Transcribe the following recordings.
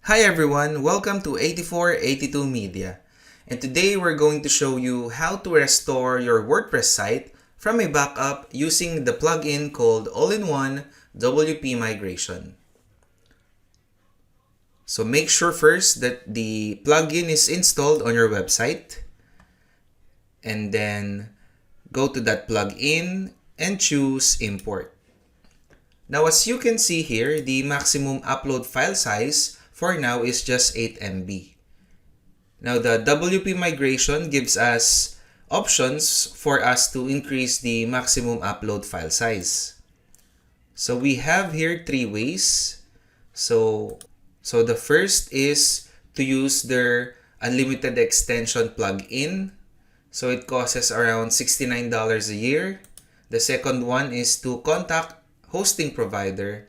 Hi everyone, welcome to 8482 Media. And today we're going to show you how to restore your WordPress site from a backup using the plugin called All-in-One WP Migration. So make sure first that the plugin is installed on your website, and then go to that plugin and choose Import. Now as you can see here, the maximum upload file size for now is just 8 MB. Now the WP migration gives us options for us to increase the maximum upload file size. So we have here three ways. So the first is to use their unlimited extension plugin. So it costs around $69 a year. The second one is to contact hosting provider.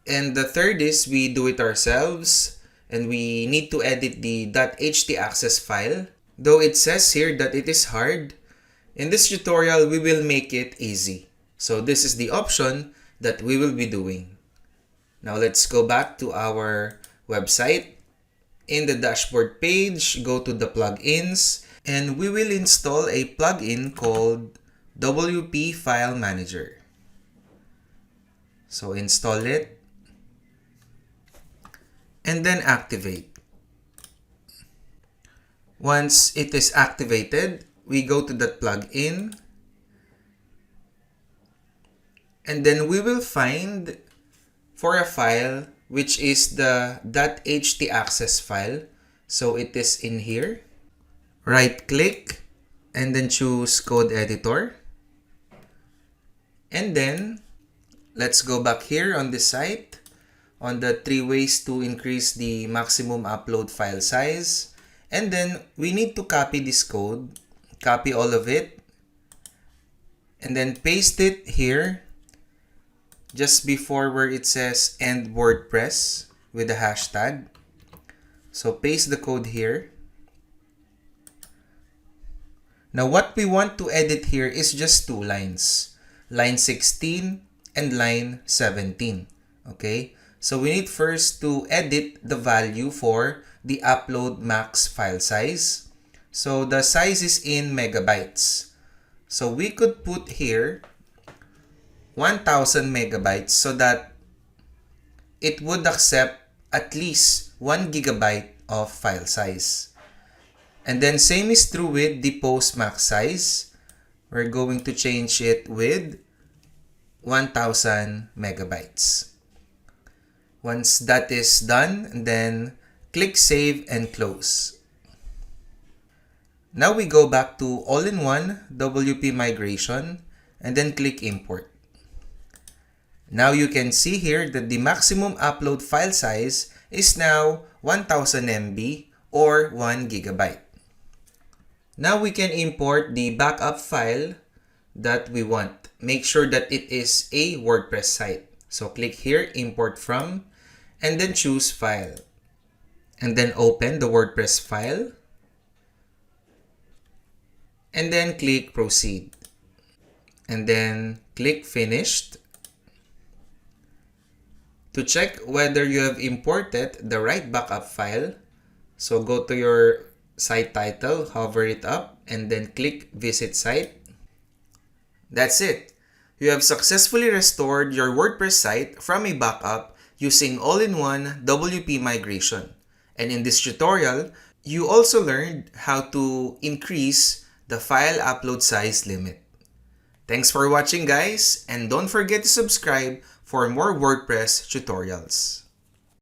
And the third is we do it ourselves, and we need to edit the .htaccess file. Though it says here that it is hard, in this tutorial we will make it easy. So this is the option that we will be doing. Now let's go back to our website. In the dashboard page, go to the plugins, and we will install a plugin called WP File Manager. So install it and then activate. Once it is activated, we go to that plugin, and then we will find for a file which is the .htaccess file. So it is in here. Right click and then choose code editor. And then let's go back here on this site on the three ways to increase the maximum upload file size. And then we need to copy this code, copy all of it, and then paste it here just before where it says end WordPress with the hashtag. So paste the code here. Now what we want to edit here is just two lines, line 16 and line 17. Okay, so we need first to edit the value for the upload max file size. So the size is in megabytes. So we could put here 1000 megabytes so that it would accept at least 1 gigabyte of file size. And then same is true with the post max size. We're going to change it with 1000 megabytes. Once that is done, then click Save and Close. Now we go back to All-in-One WP Migration and then click Import. Now you can see here that the maximum upload file size is now 1000 MB or 1 gigabyte. Now we can import the backup file that we want. Make sure that it is a WordPress site. So click here, Import From, and then choose File. And then open the WordPress file. And then click Proceed. And then click Finished. To check whether you have imported the right backup file, so go to your site title, hover it up, and then click Visit Site. That's it. You have successfully restored your WordPress site from a backup using All-in-One WP Migration. And in this tutorial, you also learned how to increase the file upload size limit. Thanks for watching, guys, and don't forget to subscribe for more WordPress tutorials.